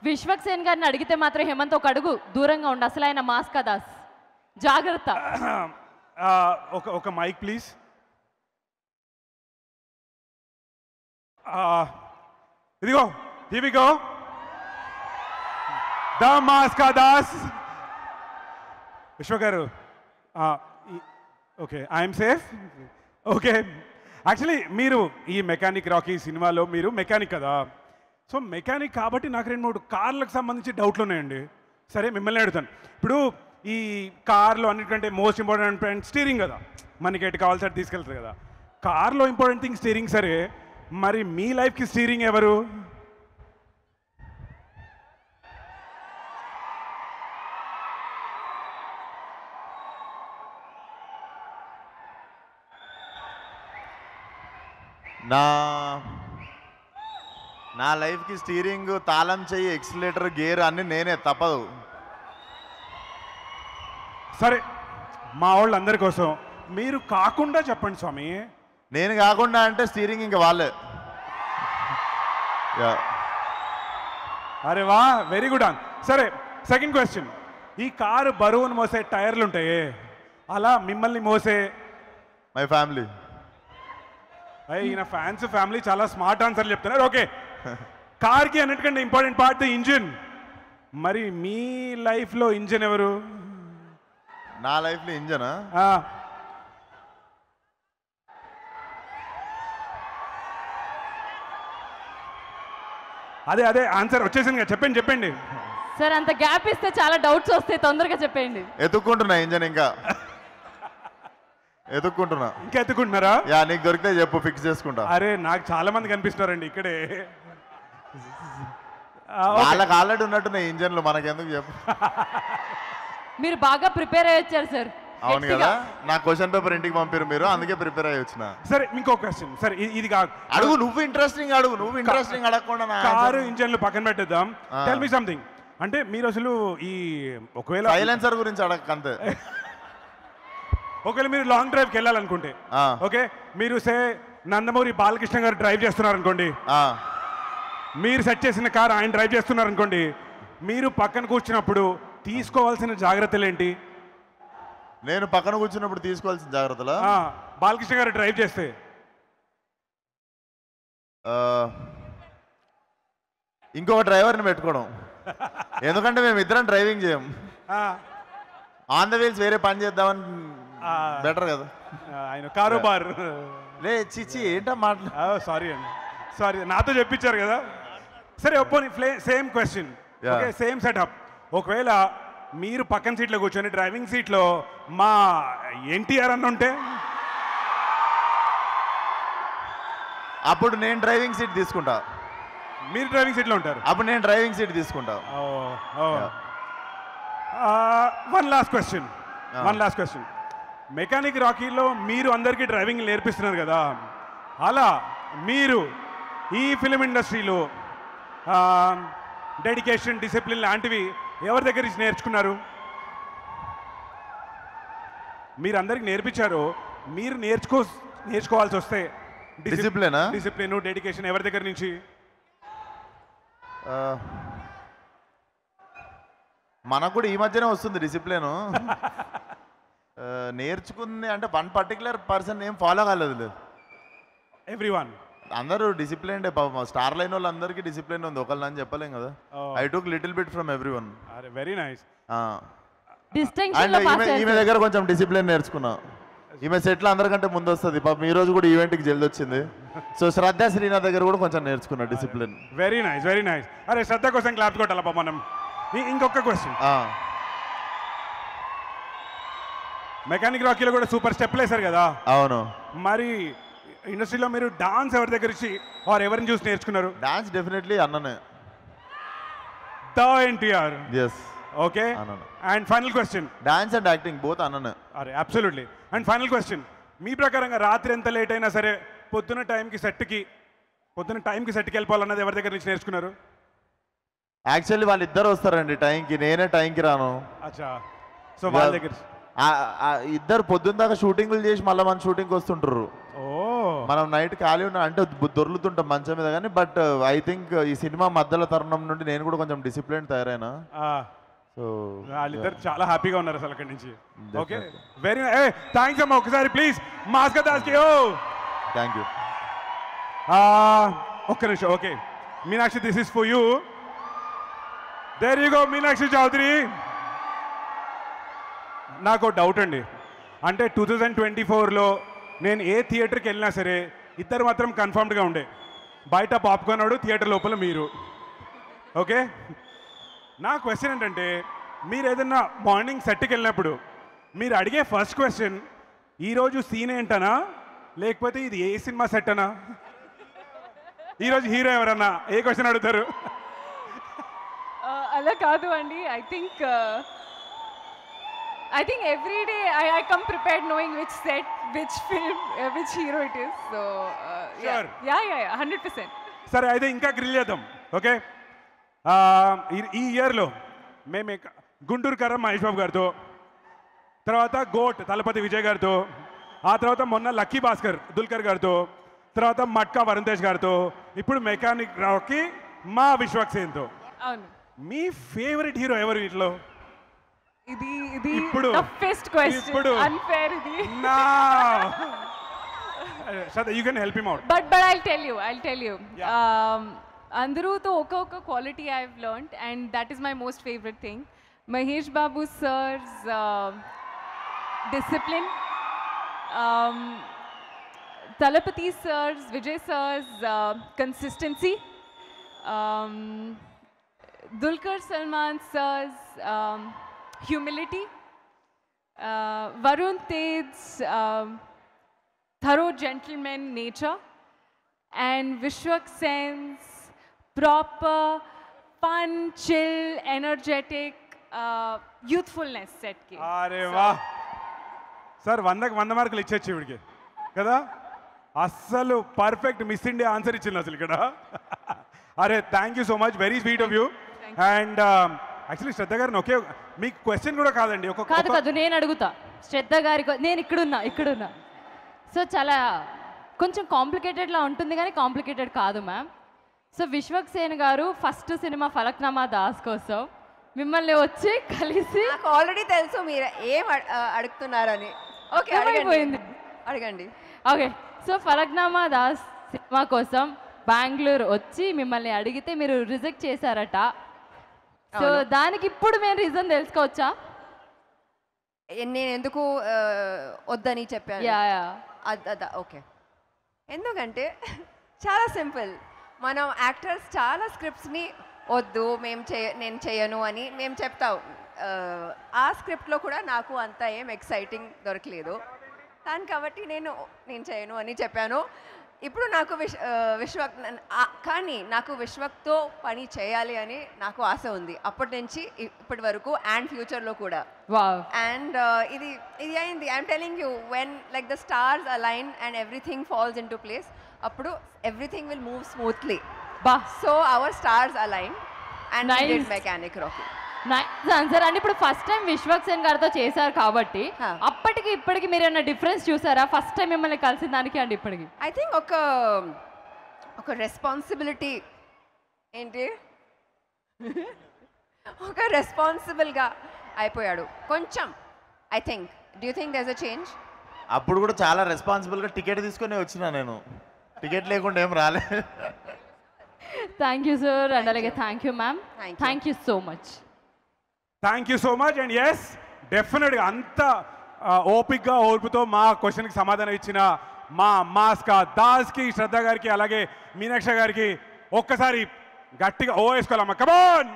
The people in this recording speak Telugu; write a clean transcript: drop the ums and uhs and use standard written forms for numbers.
విశ్వక్ సేన్ గారిని అడిగితే మాత్రం హేమంత్ ఒక అడుగు దూరంగా ఉండు, అసలు ఆయన మాస్కా దాస్. జాగ్రత్త. ఒక మైక్ ప్లీజ్. ఇదిగో here we go. The Mass Ka Das. Vishwa గారు, okay, I'm safe. Okay, actually మీరు ఈ మెకానిక్ రాకీ సినిమాలో మీరు మెకానిక్ కదా, సో మెకానిక్ కాబట్టి నాకు 2-3 కార్లకు సంబంధించి డౌట్లు ఉన్నాయండి. సరే మిమ్మల్ని అడుగుతాను. ఇప్పుడు ఈ కార్లో అన్నిటికంటే మోస్ట్ ఇంపార్టెంట్ స్టీరింగ్ కదా, మనకి ఎటు కావాల్సి అటు తీసుకెళ్తుంది కదా. కార్లో ఇంపార్టెంట్ థింగ్ స్టీరింగ్, సరే మరి మీ లైఫ్కి స్టీరింగ్ ఎవరు? నా లైఫ్కి స్టీరింగ్, తాళం చెయ్యి, ఎక్సిలేటర్, గేర్ అన్నీ నేనే, తప్పదు. సరే మా వాళ్ళందరి కోసం మీరు కాకుండా చెప్పండి స్వామి. నేను కాకుండా అంటే స్టీరింగ్ ఇంకా వాళ్ళే. అరే వా, వెరీ గుడ్ ఆన్. సరే సెకండ్ క్వశ్చన్, ఈ కారు బరువును మోసే టైర్లు ఉంటాయి, అలా మిమ్మల్ని మోసే మై ఫ్యామిలీ. ఈయన ఫ్యాన్స్ ఫ్యామిలీ చాలా స్మార్ట్ ఆన్సర్లు చెప్తున్నారు. ఓకే, కార్కి అన్నిటికంటే ఇంపార్టెంట్ పార్ట్ ది ఇంజిన్. మరి మీ లైఫ్లో ఇంజిన్ ఎవరు? నా లైఫ్లో ఇంజనా? అదే అదే ఆన్సర్ వచ్చేసింది కదా, చెప్పండి. సార్ అంత గ్యాప్ ఇస్తే చాలా డౌట్స్ వస్తాయి, తొందరగా చెప్పండి. ఎత్తుక్కుంటున్నా ఇంజన్, ఇంకా ఎత్తుక్కుంటున్నా. ఇంకా ఎత్తుకుంటున్నారా? యా, నీకు దొరికితే చెప్పు, ఫిక్స్ చేసుకుంటా. అరే నాకు చాలా మంది కనిపిస్తున్నారండి ఇక్కడే. వాళ్ళకి ఆల్రెడీ ఉన్నట్టున్నాయి ఇంజన్లు, మనకెందుకు చెప్పు. మీరు బాగా ప్రిపేర్ అయ్యి వచ్చారు సార్. అవును కదా, నా క్వశ్చన్ పేపర్ ఇంటికి పంపారు మీరు, అందుకే ప్రిపేర్ అయ్యి వచ్చిన. సరే ఇంకో క్వశ్చన్, సరే ఇది కాదు, అడుగు. నువ్వు ఇంట్రెస్టింగ్ అడుగు, నువ్వు ఇంట్రెస్టింగ్ అడగకుండా కారు ఇంజన్లు పక్కన పెట్టేద్దాం. టెల్ మీ సంథింగ్, అంటే మీరు అసలు ఈ ఒకవేళ సైలెన్సర్ గురించి అడగ అంతే. ఒకవేళ మీరు లాంగ్ డ్రైవ్కి వెళ్ళాలనుకుంటే, ఓకే, మీరు సే నందమూరి బాలకృష్ణ గారు డ్రైవ్ చేస్తున్నారు అనుకోండి, మీరు సెట్ చేసిన కార్ ఆయన డ్రైవ్ చేస్తున్నారు అనుకోండి, మీరు పక్కన కూర్చున్నప్పుడు తీసుకోవాల్సిన జాగ్రత్తలు ఏంటి? నేను పక్కన కూర్చున్నప్పుడు తీసుకోవాల్సిన జాగ్రత్తలు, బాలకృష్ణ గారు డ్రైవ్ చేస్తే ఇంకొక డ్రైవర్ని పెట్టుకోవడం, ఎందుకంటే మేము ఇద్దరం డ్రైవింగ్ చేయం. ఆన్ ద వీల్స్ వేరే పని చేద్దామని బెటర్ కదా. ఆయన కారోబార్ లే చిచి ఏంటో మాటలు. సారీ అండి, సారీ, నాతో చెప్పించారు కదా. సరే ఒప్పుని same question, okay, same setup. ఒకవేళ మీరు పక్కన సీట్లో కూర్చొని డ్రైవింగ్ సీట్లో మా ఎన్టీఆర్ అన్న ఉంటే, అప్పుడు నేను డ్రైవింగ్ సీట్ తీసుకుంటా. మీరు డ్రైవింగ్ సీట్లో ఉంటారు, అప్పుడు నేను డ్రైవింగ్ సీట్ తీసుకుంటా. One last question. మెకానిక్ రాకీలో మీరు అందరికీ డ్రైవింగ్ నేర్పిస్తున్నారు కదా, అలా మీరు ఈ ఫిలిం ఇండస్ట్రీలో డెడికేషన్, డిసిప్లిన్ లాంటివి ఎవరి దగ్గర నుంచి నేర్చుకున్నారు? మీరు అందరికి నేర్పించారు, మీరు నేర్చుకోవాల్సి వస్తే డిసిప్లిన్, డెడికేషన్ ఎవరి దగ్గర నుంచి? మనకు కూడా ఈ మధ్యనే వస్తుంది డిసిప్లిన్. నేర్చుకుంది అంటే వన్ పర్టికులర్ పర్సన్ ఏం ఫాలో కాలేదు, ఎవ్రీవన్ అందరూ డిసిప్లిన్. స్టార్ లైన్ వాళ్ళు అందరికీ డిసిప్లిన్ ఉంది, ఒకళ్ళని అని చెప్పలేం కదా. I took little bit from everyone. Very nice. ఈమె దగ్గర కొంచెం డిసిప్లిన్ నేర్చుకున్నా. ఈమె సెట్లు అందరికంటే ముందు వస్తుంది. పాపం ఈ రోజు కూడా ఈవెంట్కి జల్ది వచ్చింది. సో శ్రద్ధ శ్రీనాథ్ దగ్గర కూడా కొంచెం నేర్చుకున్నా డిసిప్లిన్. Very nice. అరే శ్రద్ధ కోసం క్లాప్ కొట్టాలా మనం. ఇంకొక క్వశ్చన్, మెకానిక్ రాకీలో కూడా సూపర్ స్టెప్లు వేశారు కదా. అవును. మరి ఇండస్ట్రీలో మీరు డాన్స్ ఎవరి దగ్గర నుంచి ఎవరిని చూసి నేర్చుకున్నారు? డాన్స్ డెఫినెట్లీ అన్ననే, the NTR. Yes. Okay. And final question, dance and acting both అన్ననే. అరే అబ్సల్యూట్లీ. అండ్ ఫైనల్ క్వశ్చన్, మీ ప్రకారంగా రాత్రి ఎంత లేట్ అయినా సరే పొద్దున టైంకి సెట్కి వెళ్ళిపోవాలన్నది ఎవరి దగ్గర నుంచి నేర్చుకున్నారు? యాక్చువల్లీ వాళ్ళిద్దరు వస్తారండి టైంకి, నేనే టైంకి రాను. అచ్చా, సో వాళ్ళ దగ్గర ఇద్దరు పొద్దున్న దాకా షూటింగ్లు చేసి మళ్ళీ మన షూటింగ్కి వస్తుంటారు. మనం నైట్ ఖాళీ ఉన్నా అంటే దొర్లుతుంటాం మంచం మీద కానీ బట్ ఐ థింక్ ఈ సినిమా మధ్యలో తరుణం నుండి నేను కూడా కొంచెం డిసిప్లిన్ తయారైనా సో వాళ్ళిద్దరు చాలా హ్యాపీగా ఉన్నారు అసలు అక్కడి నుంచి. ఓకే వెరీ థ్యాంక్స్ అమ్మా. ఒకసారి ప్లీజ్ మాస్కా దాస్కి. Thank you. ఒక్క నిమిషం. Okay Meenakshi, this is for you. There you go Meenakshi Chaudhary. నాకు డౌట్ అండి, అంటే 2024లో నేను ఏ థియేటర్కి వెళ్ళినా సరే ఇద్దరు మాత్రం కన్ఫర్మ్డ్గా ఉండే. బయట పాప్కార్న్ వాడు, థియేటర్ లోపల మీరు. ఓకే నా క్వశ్చన్ ఏంటంటే, మీరు ఏదైనా మార్నింగ్ సెట్కి వెళ్ళినప్పుడు మీరు అడిగే ఫస్ట్ క్వశ్చన్ ఈరోజు సీన్ ఏంటనా, లేకపోతే ఇది ఏ సినిమా సెట్ అనా, ఈరోజు హీరో ఎవరన్నా, ఏ క్వశ్చన్ అడుగుతారు? అలా కాదు అండి. I think every day I come prepared knowing which set, which film, which hero it is. So Sure. yeah, 100%. సరే అయితే ఇంకా గ్రిల్ చేద్దాం. ఓకే ఈ ఇయర్లో మేము గుంటూరు కర్ర మహేష్ బాబు గారితో, తర్వాత గోట్ తలపతి విజయ్ గారితో, ఆ తర్వాత మొన్న లక్కీ భాస్కర్ దుల్కర్ గారితో, తర్వాత మట్కా వరుణ్ తేజ్ గారితో, ఇప్పుడు మెకానిక్ రావుకి మా విశ్వక్సేన్తో. అవును. మీ ఫేవరెట్ హీరో ఎవరు వీటిలో? ఇది ఇప్పుడు toughest question. ఇప్పుడు Unfair ఇది. Shraddha, you can help him out. But I'll tell you. అందరూతో ఒక quality I've learned and that is my most favorite thing. Mahesh Babu sir's discipline. Talapati sir's, Vijay sir's consistency. Dulquer Salman sir's humility. Varun Tej's thorough gentleman nature. And Vishwak Sen's proper, fun, chill, energetic youthfulness set ki. అరే వా సార్, 100 మార్కులు ఇచ్చేచ్చు ఇవిడికి కదా. అస్సలు పర్ఫెక్ట్ మిస్ ఇండియా ఆన్సర్ ఇచ్చింది అసలు ఇక్కడ. అరే thank you so much, very sweet of you. And actually Shraddha గారిని ఒకే మీకు క్వశ్చన్ కూడా కాదండి, కాదు నేను అడుగుతా శ్రద్ధ గారి. నేను ఇక్కడున్నా. సో చాలా కొంచెం కాంప్లికేటెడ్లా ఉంటుంది కానీ కాంప్లికేటెడ్ కాదు మ్యామ్. సో విశ్వక్ సేన్ గారు ఫస్ట్ సినిమా ఫలక్నామా దాస్ కోసం మిమ్మల్ని వచ్చి కలిసి, నాకు ఆల్రెడీ తెలుసు మీరు ఏం అడుగుతున్నారని. ఓకే అడగండి. Okay so Falaknuma Das cinema కోసం బెంగళూరు వచ్చి మిమ్మల్ని అడిగితే మీరు రిజెక్ట్ చేశారట. సో దానికి ఇప్పుడు మేము రీజన్ తెలుసుకోవచ్చా? నేను ఎందుకు వద్దని చెప్పాను? అదా ఓకే. ఎందుకంటే చాలా సింపుల్. మనం యాక్టర్స్ చాలా స్క్రిప్ట్స్ని వద్దు నేను చేయను అని మేము చెప్తాం. ఆ స్క్రిప్ట్లో కూడా నాకు అంత ఏం ఎక్సైటింగ్ దొరకలేదు దాని కాబట్టి నేను చేయను అని చెప్పాను. ఇప్పుడు నాకు కానీ నాకు విశ్వక్తో పని చేయాలి అని నాకు ఆశ ఉంది అప్పటి నుంచి ఇప్పటి వరకు అండ్ ఫ్యూచర్లో కూడా. అండ్ ఇది అయింది. I'm telling you, when like the stars align and everything falls into place, అప్పుడు everything will move smoothly. So our stars align and we did Mechanic Rocky. Nice answer అండి. ఇప్పుడు ఫస్ట్ టైం విశ్వక్ సేన్ గారితో చేశారు కాబట్టి అప్పటికి ఇప్పటికి మీరు ఏమైనా డిఫరెన్స్ చూసారా? ఫస్ట్ టైం మిమ్మల్ని కలిసిన దానికి అండి ఇప్పటికి? ఐ థింక్ ఒక రెస్పాన్సిబిలిటీ ఏంటి, ఒక రెస్పాన్సిబుల్గా అయిపోయాడు కొంచెం. I think, do you think there is a change? అప్పుడు కూడా చాలా రెస్పాన్సిబుల్గా టికెట్ తీసుకొని వచ్చినా నేను, టికెట్ లేకుండా ఏం రాలే. Thank you sir. అండ్ అలాగే thank you ma'am. Thank you so much. Thank you so much. And yes డెఫినెట్గా అంత ఓపిక్గా ఓర్పుతో మా క్వశ్చన్కి సమాధానం ఇచ్చిన మా మాస్కా దాస్కి, శ్రద్ధ గారికి, అలాగే మీనాక్ష గారికి ఒక్కసారి గట్టిగా ఓ వేసుకోవాలమ్మా. కమాన్.